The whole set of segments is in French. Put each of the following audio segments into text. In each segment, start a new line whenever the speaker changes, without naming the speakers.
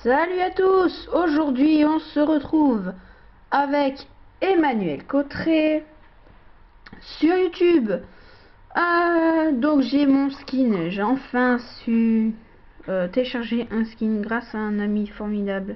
Salut à tous! Aujourd'hui on se retrouve avec Emmanuel Cotteret sur YouTube. Donc j'ai mon skin, j'ai enfin su télécharger un skin grâce à un ami formidable.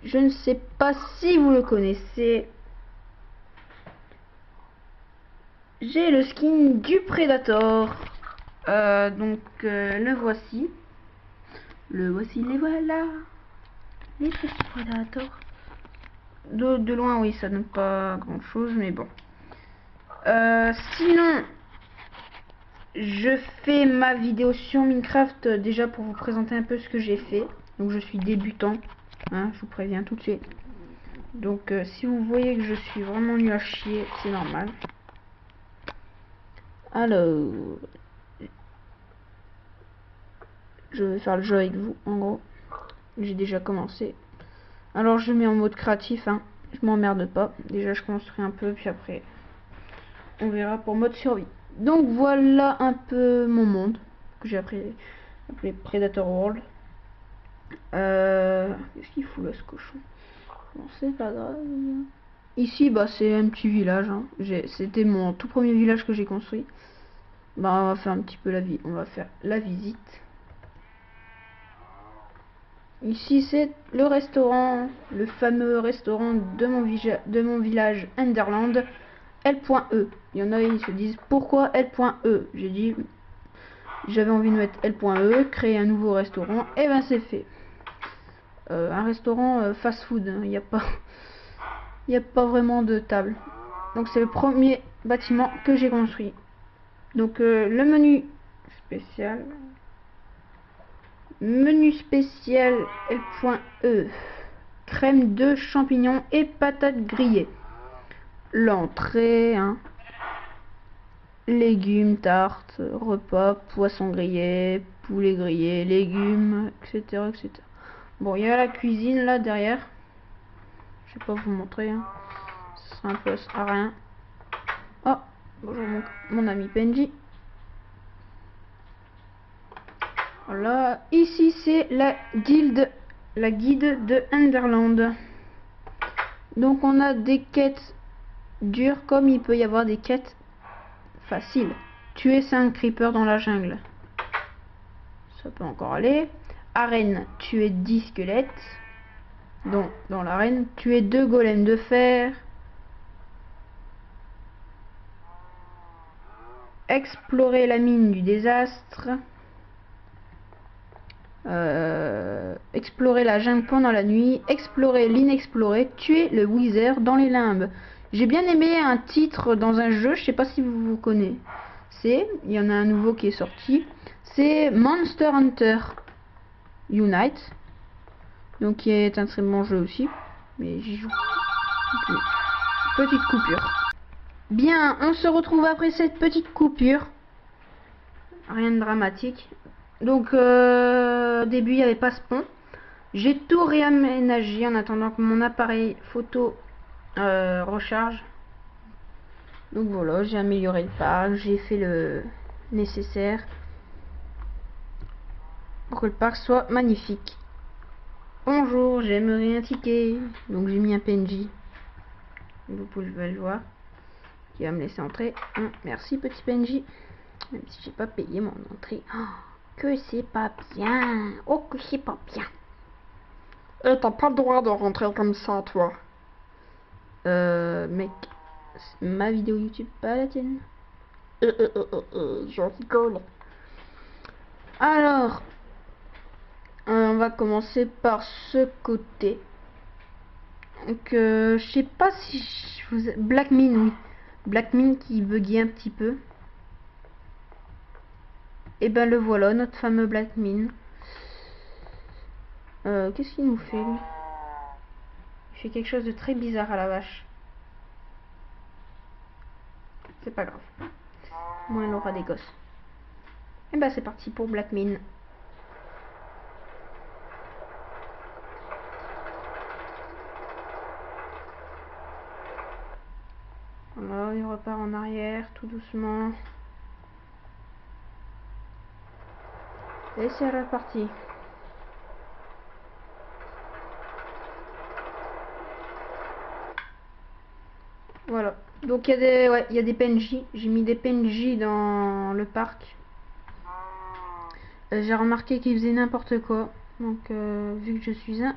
Je ne sais pas si vous le connaissez. J'ai le skin du Predator. Le voici. Le voici, les voilà. Les petits Predators. De loin, oui, ça donne pas grand chose, mais bon. Sinon, je fais ma vidéo sur Minecraft déjà pour vous présenter un peu ce que j'ai fait. Donc, je suis débutant, hein, je vous préviens tout de suite. Donc, si vous voyez que je suis vraiment nul à chier, c'est normal. Alors, je vais faire le jeu avec vous, en gros. J'ai déjà commencé. Alors, je mets en mode créatif, hein. Je m'emmerde pas. Déjà, je construis un peu, puis après, on verra pour mode survie. Donc voilà un peu mon monde que j'ai appelé Predator World. Qu'est-ce qu'il fout là ce cochon? Bon, c'est pas grave. Ici bah c'est un petit village, hein. C'était mon tout premier village que j'ai construit. Bah on va faire un petit peu on va faire la visite. Ici c'est le restaurant, le fameux restaurant de mon village Enderland, L.E. Il y en a ils se disent pourquoi L.E. J'ai dit j'avais envie de mettre L.E, créer un nouveau restaurant, et ben c'est fait. Un restaurant fast food, hein, il n'y a pas vraiment de table. Donc c'est le premier bâtiment que j'ai construit. Donc le menu spécial. Menu spécial L.E. Crème de champignons et patates grillées. L'entrée, hein. Légumes, tartes, repas, poisson grillé, poulet grillé, légumes, etc. etc. Bon, il y a la cuisine là derrière. Je vais pas vous montrer, hein. Ce sera un peu à rien. Oh, bonjour mon ami Benji. Voilà, ici c'est la guide de Enderland. Donc on a des quêtes dures comme il peut y avoir des quêtes faciles. Tuer 5 creepers dans la jungle. Ça peut encore aller. Arène, tuer 10 squelettes. Donc dans l'arène, tuer 2 golems de fer. Explorer la mine du désastre. Explorer la jungle pendant la nuit. Explorer l'inexploré. Tuer le wither dans les limbes. J'ai bien aimé un titre dans un jeu, je sais pas si vous connaissez. Il y en a un nouveau qui est sorti. C'est Monster Hunter Unite. Donc qui est un très bon jeu aussi. Mais j'y joue. Petite coupure. Bien, on se retrouve après cette petite coupure. Rien de dramatique. Donc au début il n'y avait pas ce pont. J'ai tout réaménagé en attendant que mon appareil photo recharge. Donc voilà, j'ai amélioré le parc, j'ai fait le nécessaire pour que le parc soit magnifique. Bonjour, j'aimerais un ticket. Donc j'ai mis un PNJ. Vous pouvez le voir. Qui va me laisser entrer. Merci petit PNJ. Même si j'ai pas payé mon entrée. Oh, que c'est pas bien. Oh que c'est pas bien.
Et t'as pas le droit de rentrer comme ça, toi.
Mec, ma vidéo YouTube, pas la tienne.
Je rigole.
Alors, on va commencer par ce côté. Donc, je sais pas si je vous... Black Mine, oui. Black Mine qui buguait un petit peu. Et ben le voilà, notre fameux Black Mine. Qu'est-ce qu'il nous fait, lui? Il fait quelque chose de très bizarre à la vache. C'est pas grave. Moi, il aura des gosses. Et ben c'est parti pour Black Mine. Voilà, il repart en arrière, tout doucement. Et c'est reparti. Voilà. Donc il y a des, ouais, il y a des PNJ. J'ai mis des PNJ dans le parc. J'ai remarqué qu'ils faisaient n'importe quoi. Donc vu que je suis un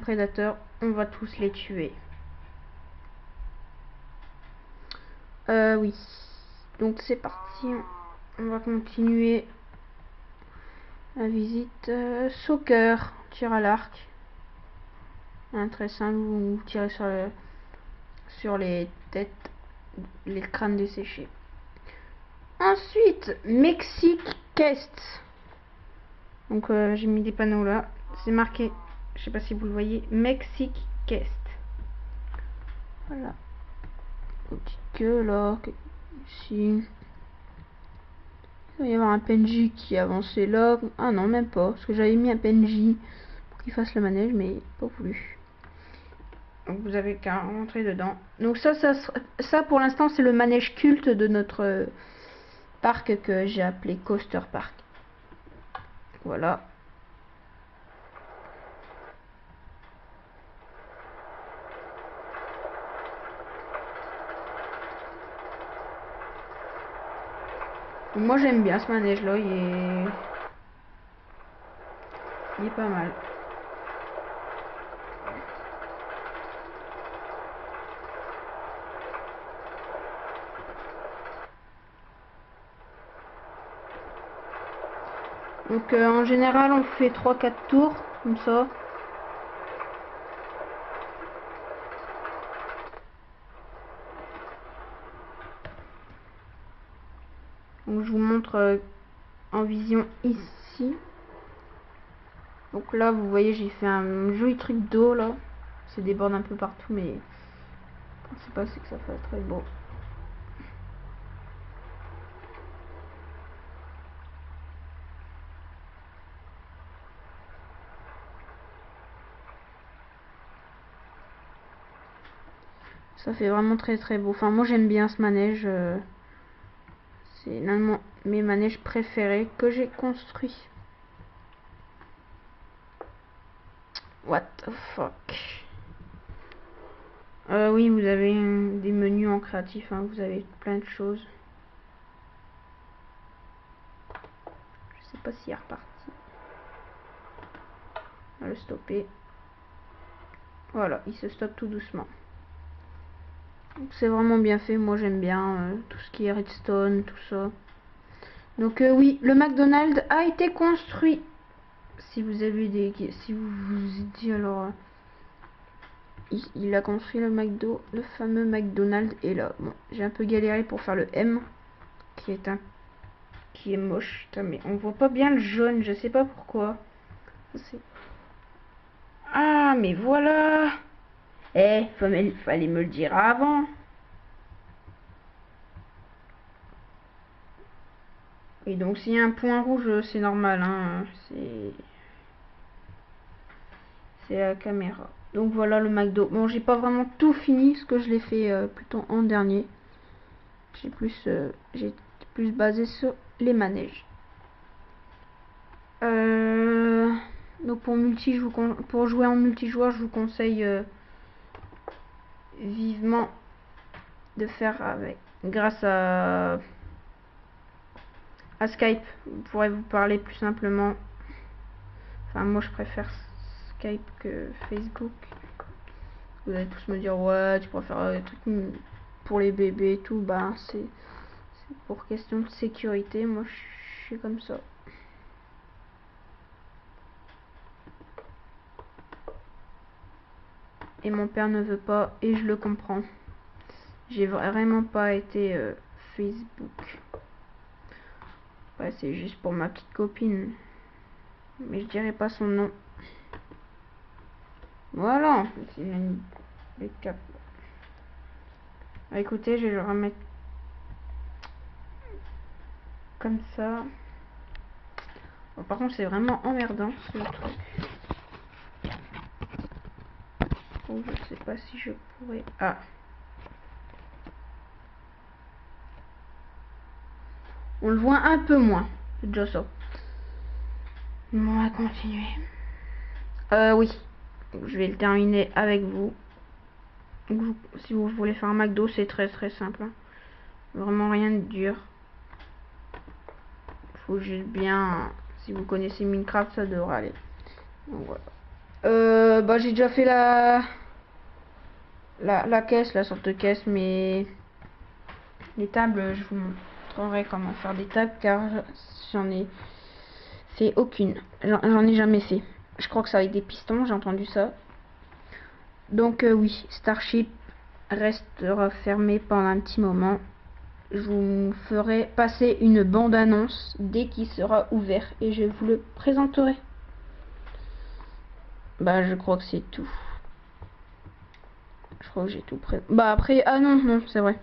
prédateur. On va tous les tuer. Oui. Donc c'est parti. On va continuer la visite. Soccer, tir à l'arc. Très simple, vous tirez sur les têtes, les crânes desséchés. Ensuite, Mexique Quest. Donc j'ai mis des panneaux là. C'est marqué, je sais pas si vous le voyez, Mexique Quest. Voilà. Une petite queue là, ici. Il va y avoir un PNJ qui est avancé là. Ah non, même pas. Parce que j'avais mis un PNJ pour qu'il fasse le manège, mais pas voulu. Donc vous avez qu'à rentrer dedans. Donc ça pour l'instant c'est le manège culte de notre parc que j'ai appelé Coaster Park. Voilà. Moi j'aime bien ce manège là, il est pas mal. Donc en général on fait 3-4 tours comme ça. Donc je vous montre en vision ici. Donc là vous voyez j'ai fait un joli truc d'eau là. Ça déborde un peu partout mais je sais pas, c'est que ça fait très beau. Ça fait vraiment très beau. Enfin moi j'aime bien ce manège. C'est l'un de mes manèges préférés que j'ai construit. What the fuck. Oui, vous avez des menus en créatif, hein, vous avez plein de choses. Je sais pas s'il est reparti. On va le stopper. Voilà, il se stoppe tout doucement. C'est vraiment bien fait, moi j'aime bien tout ce qui est redstone, tout ça. Donc oui, le McDonald's a été construit. Si vous avez si vous vous dit alors... il a construit le McDo, le fameux McDonald's. Et là, bon, j'ai un peu galéré pour faire le M, qui est moche. Putain, mais on voit pas bien le jaune, je sais pas pourquoi. Ah, mais voilà. Fallait me le dire avant. Et donc s'il y a un point rouge, c'est normal, hein. C'est la caméra. Donc voilà le McDo. Bon, j'ai pas vraiment tout fini, parce que je l'ai fait plutôt en dernier. J'ai plus basé sur les manèges. Donc pour jouer en multijoueur, je vous conseille vivement de faire avec. Grâce à Skype, vous pourrez vous parler plus simplement. Enfin, moi je préfère Skype que Facebook. Vous allez tous me dire, ouais, tu préfères des trucs pour les bébés et tout. Bah, c'est pour question de sécurité. Moi, je suis comme ça. Et mon père ne veut pas, et je le comprends. J'ai vraiment pas été Facebook. Ouais, c'est juste pour ma petite copine. Mais je dirais pas son nom. Voilà, c'est une cap. Écoutez, je vais le remettre comme ça. Bon, par contre, c'est vraiment emmerdant ce truc. Oh, je sais pas si je pourrais. Ah. On le voit un peu moins. C'est déjà ça. On va continuer. Oui. Donc, je vais le terminer avec vous. Donc, si vous voulez faire un McDo, c'est très simple. Hein. Vraiment rien de dur. Faut juste bien... Si vous connaissez Minecraft, ça devrait aller. Donc, voilà. Bah, j'ai déjà fait la caisse, la sorte de caisse, mais les tables, je vous montrerai comment faire des tables car j'en ai fait aucune. J'en ai jamais fait. Je crois que c'est avec des pistons, j'ai entendu ça. Donc oui, Starship restera fermé pendant un petit moment. Je vous ferai passer une bande-annonce dès qu'il sera ouvert et je vous le présenterai. Bah je crois que c'est tout. Je crois que j'ai tout prêt. Bah après, ah non, c'est vrai.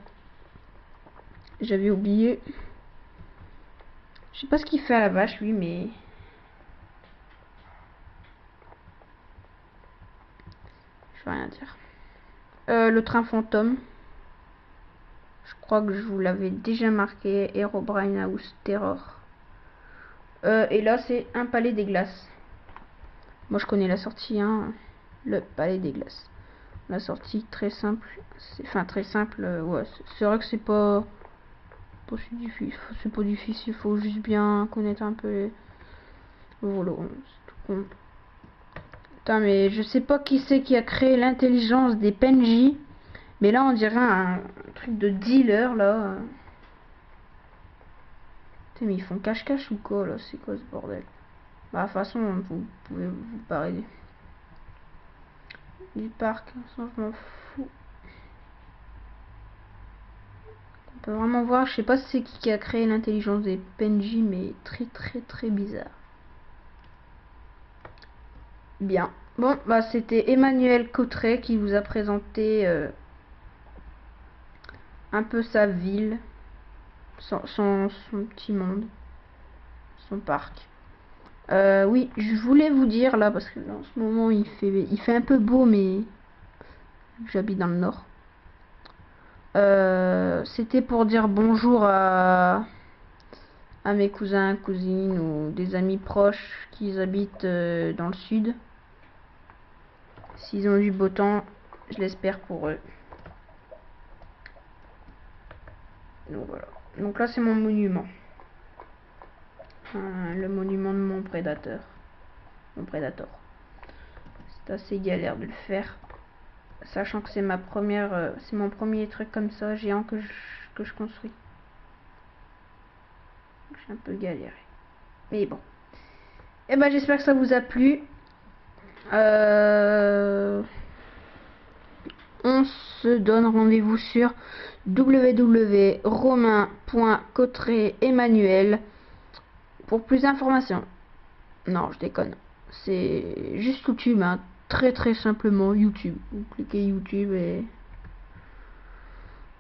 J'avais oublié. Je sais pas ce qu'il fait à la vache lui, mais... Je vais rien dire. Le train fantôme. Je crois que je vous l'avais déjà marqué. Herobrine House Terror. Et là, c'est un palais des glaces. Moi, je connais la sortie, hein. Le palais des glaces. La sortie très simple. Enfin, très simple. Ouais, c'est vrai que c'est pas si difficile. C'est pas difficile. Faut juste bien connaître un peu les... Voilà, c'est tout con. Putain, mais je sais pas qui c'est qui a créé l'intelligence des PNJ. Mais là, on dirait un truc de dealer, là. Putain, mais ils font cache-cache ou quoi, là? C'est quoi ce bordel? Bah, de toute façon, vous pouvez vous parler du parc. Ça, je m'en fous. On peut vraiment voir, je sais pas si c'est qui a créé l'intelligence des PNJ, mais très bizarre. Bien. Bon, bah c'était Emmanuel Cotteret qui vous a présenté un peu sa ville, son petit monde, son parc. Oui, je voulais vous dire là, parce que là, en ce moment il fait un peu beau, mais j'habite dans le nord. C'était pour dire bonjour à mes cousins, cousines ou des amis proches qui habitent dans le sud. S'ils ont du beau temps, je l'espère pour eux. Donc voilà. Donc là c'est mon monument. Le monument de mon prédateur. Mon prédateur. C'est assez galère de le faire. Sachant que c'est ma première. C'est mon premier truc comme ça, géant que je construis. J'ai un peu galéré. Mais bon. Et ben j'espère que ça vous a plu. On se donne rendez-vous sur www.romain.cotteret-emmanuel pour plus d'informations. Non, je déconne. C'est juste YouTube, hein. Très simplement YouTube. Vous cliquez YouTube et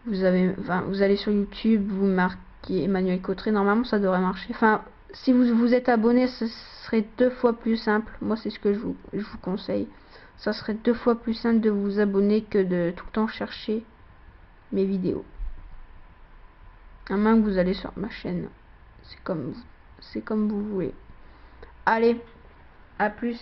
vous allez sur YouTube, vous marquez Emmanuel Cotteret. Normalement, ça devrait marcher. Enfin, si vous êtes abonné, ce serait 2 fois plus simple. Moi, c'est ce que je vous conseille. Ça serait 2 fois plus simple de vous abonner que de tout le temps chercher mes vidéos. À moins que vous allez sur ma chaîne. C'est comme vous voulez. Allez, à plus.